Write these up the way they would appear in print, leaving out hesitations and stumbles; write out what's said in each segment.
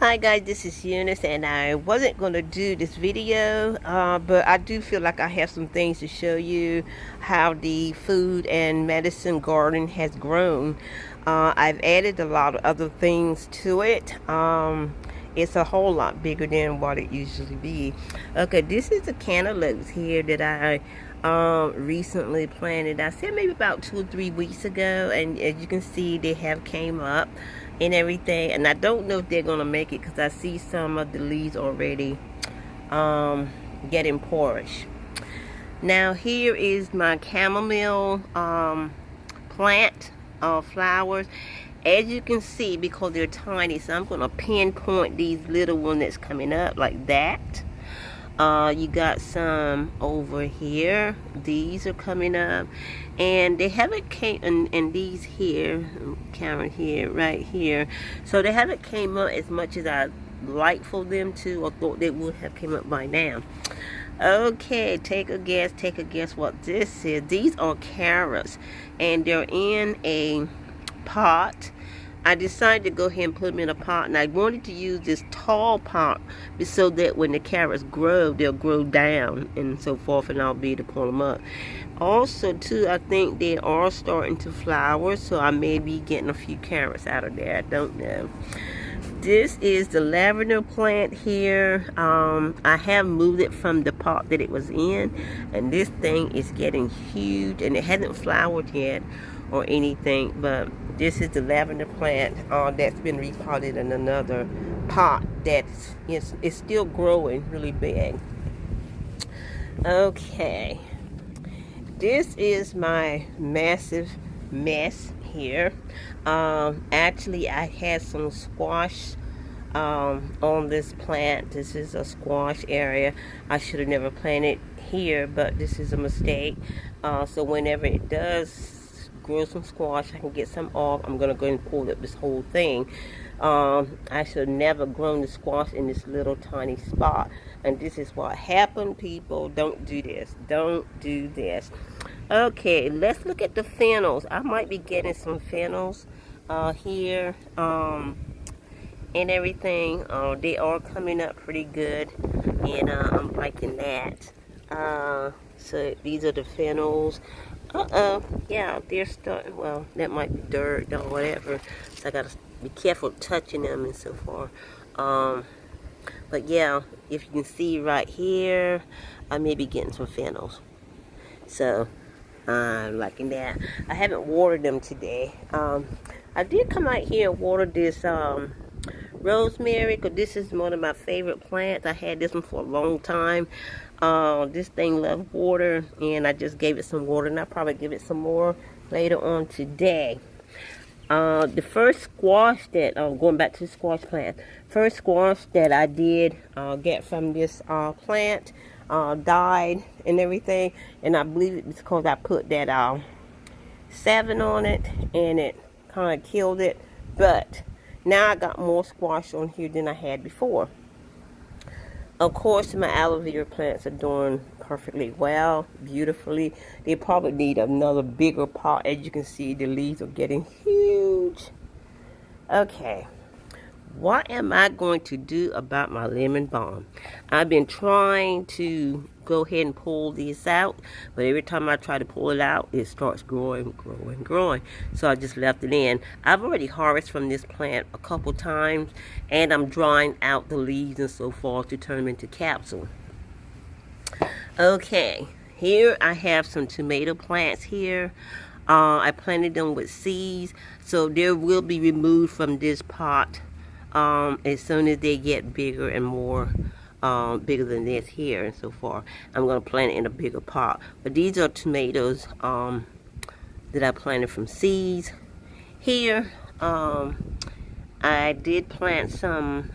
Hi guys, this is Eunice, and I wasn't going to do this video, but I do feel like I have some things to show you how the food and medicine garden has grown. I've added a lot of other things to it. It's a whole lot bigger than what it usually be. Okay, this is a cantaloupes here that I recently planted. I said maybe about 2 or 3 weeks ago, and as you can see, they have came up and everything, and I don't know if they're gonna make it because I see some of the leaves already getting porous. Now here is my chamomile plant flowers. As you can see, because they're tiny, so I'm gonna pinpoint these little ones that's coming up like that. You got some over here. These are coming up, and they haven't came and these here, Karen here, right here. So they haven't came up as much as I'd like for them to, or thought they would have came up by now. Okay, take a guess what this is. These are carrots, and they're in a pot. I decided to go ahead and put them in a pot, and I wanted to use this tall pot so that when the carrots grow, they'll grow down and so forth, and I'll be able to pull them up. Also, too, I think they are starting to flower, so I may be getting a few carrots out of there. I don't know. This is the lavender plant here. I have moved it from the pot that it was in, and this thing is getting huge, and it hasn't flowered yet or anything, but this is the lavender plant that's been repotted in another pot that's it's still growing really big. Okay, this is my massive mess here. Actually, I had some squash on this plant. This is a squash area. I should have never planted here, but this is a mistake. So whenever it does grow some squash, I can get some off. I'm gonna go and pull up this whole thing. I should have never grown the squash in this little tiny spot, and this is what happened. People, don't do this. Don't do this. Okay, let's look at the fennels. I might be getting some fennels here and everything. They are coming up pretty good, and I'm liking that. So these are the fennels. Yeah, they're starting, well, that might be dirt or whatever, so I gotta be careful touching them and so forth. But yeah, if you can see right here, I may be getting some fennels. So, I'm liking that. I haven't watered them today. I did come out here and water this rosemary, because this is one of my favorite plants. I had this one for a long time. This thing loves water, and I just gave it some water, and I'll probably give it some more later on today. The first squash that, going back to the squash plant, first squash that I did get from this plant died and everything, and I believe it's because I put that 7 on it, and it kind of killed it. But now I got more squash on here than I had before. Of course, my aloe vera plants are doing perfectly well, beautifully. They probably need another bigger pot. As you can see, the leaves are getting huge. Okay, what am I going to do about my lemon balm? I've been trying to go ahead and pull these out, but every time I try to pull it out, it starts growing. So I just left it in. I've already harvested from this plant a couple times, and I'm drying out the leaves and so forth to turn them into capsule. Okay, here I have some tomato plants here. I planted them with seeds, so they will be removed from this pot as soon as they get bigger and more bigger than this here and so forth. I'm going to plant it in a bigger pot. But these are tomatoes that I planted from seeds. Here I did plant some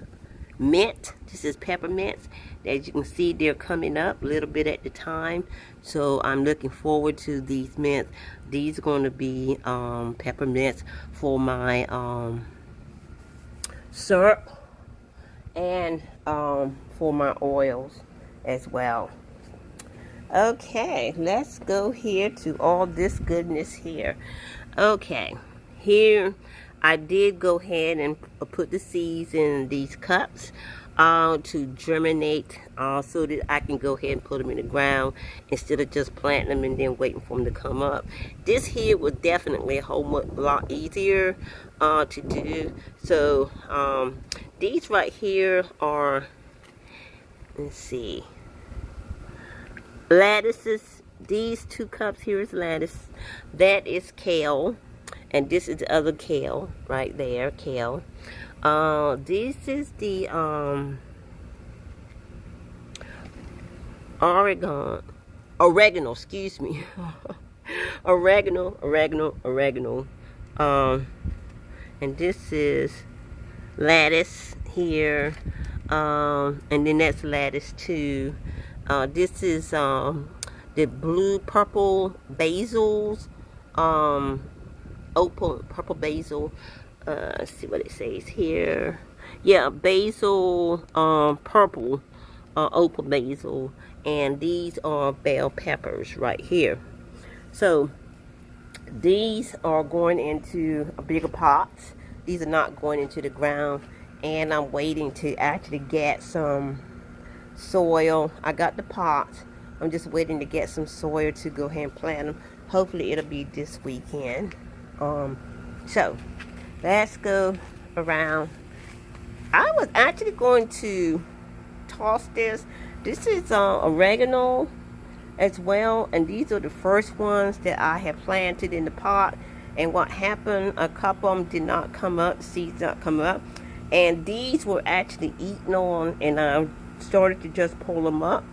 mint. This is peppermints. As you can see, they're coming up a little bit at the time, so I'm looking forward to these mints. These are going to be peppermints for my syrup and for my oils as well. Okay, let's go here to all this goodness here. Okay, here I did go ahead and put the seeds in these cups to germinate, so that I can go ahead and put them in the ground instead of just planting them and then waiting for them to come up. This here was definitely a lot easier to do. So these right here are, let's see, lettuces. These 2 cups here is lettuce. That is kale. And this is the other kale right there, kale. This is the oregano, excuse me. oregano. And this is lettuce here. And then that's lettuce too. This is the blue purple basils. Purple basil. Let's see what it says here. Yeah, basil, purple, opal basil, and these are bell peppers right here. So these are going into a bigger pot. These are not going into the ground, and I'm waiting to actually get some soil. I got the pot. I'm just waiting to get some soil to go ahead and plant them. Hopefully it'll be this weekend. So let's go around. I was actually going to toss this. This is oregano as well, and these are the first ones that I have planted in the pot. And what happened, a couple of them did not come up, seeds did not come up, and these were actually eaten on, and I started to just pull them up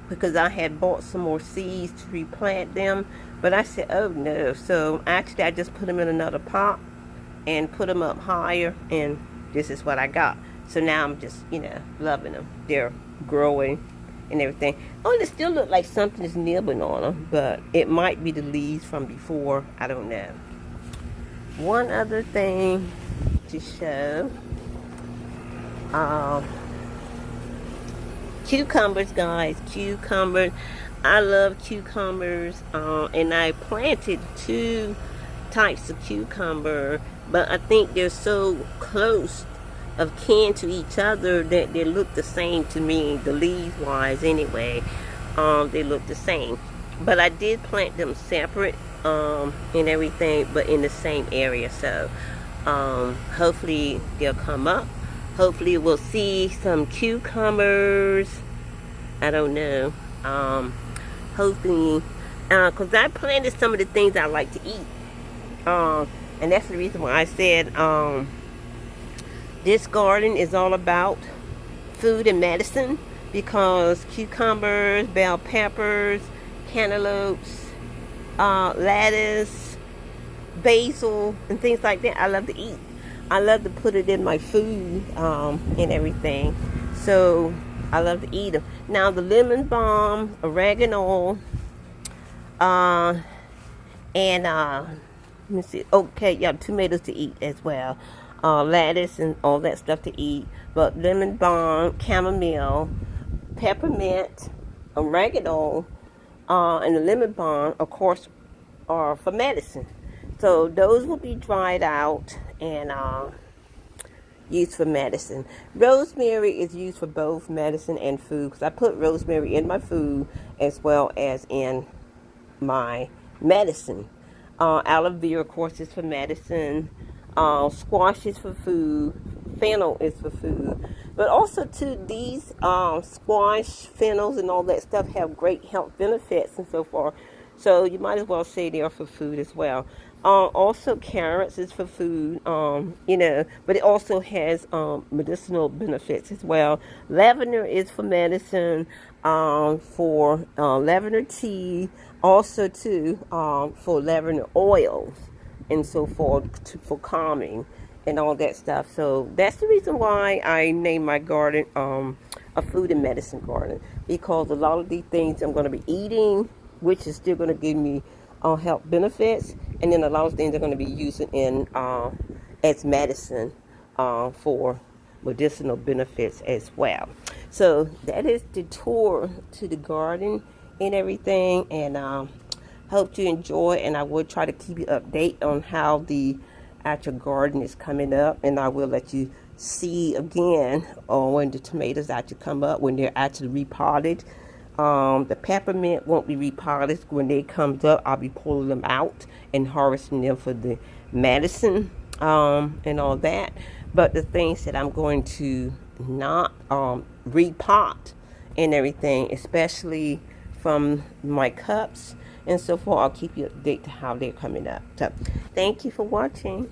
because I had bought some more seeds to replant them. But I said, oh no. So actually I just put them in another pot and put them up higher, and this is what I got. So now I'm just, loving them. They're growing and everything. Oh, and it still look like something is nibbling on them, but it might be the leaves from before. I don't know. One other thing to show. Cucumbers, guys. Cucumbers. I love cucumbers, and I planted 2 types of cucumber, but I think they're so close of kin to each other that they look the same to me, the leaves wise anyway. They look the same, but I did plant them separate and everything, but in the same area. So hopefully they'll come up. Hopefully we'll see some cucumbers. I don't know. Hopefully, because I planted some of the things I like to eat. And that's the reason why I said this garden is all about food and medicine, because cucumbers, bell peppers, cantaloupes, lettuce, basil, and things like that I love to eat. I love to put it in my food and everything. So I love to eat them. Now the lemon balm, oregano, and let me see. Okay, yeah, tomatoes to eat as well. Lettuce and all that stuff to eat. But lemon balm, chamomile, peppermint, oregano, and the lemon balm, of course, are for medicine. So those will be dried out and used for medicine. Rosemary is used for both medicine and food, because I put rosemary in my food as well as in my medicine. Aloe vera, of course, is for medicine. Squash is for food. Fennel is for food. But also, too, these squash, fennels, and all that stuff have great health benefits and so forth. So you might as well say they are for food as well. Also, carrots is for food, but it also has medicinal benefits as well. Lavender is for medicine, for lavender tea, also too for lavender oils and so forth, for calming and all that stuff. So that's the reason why I named my garden a food and medicine garden, because a lot of these things I'm going to be eating, which is still going to give me health benefits, and then a lot of things are going to be using in as medicine for medicinal benefits as well. So that is the tour to the garden and everything, and hope you enjoy, and I will try to keep you update on how the at your garden is coming up, and I will let you see again when the tomatoes actually come up, when they're actually repotted. The peppermint won't be repotted. When they comes up, I'll be pulling them out and harvesting them for the medicine and all that. But the things that I'm going to not repot and everything, especially from my cups and so forth, I'll keep you updated to how they're coming up. So thank you for watching.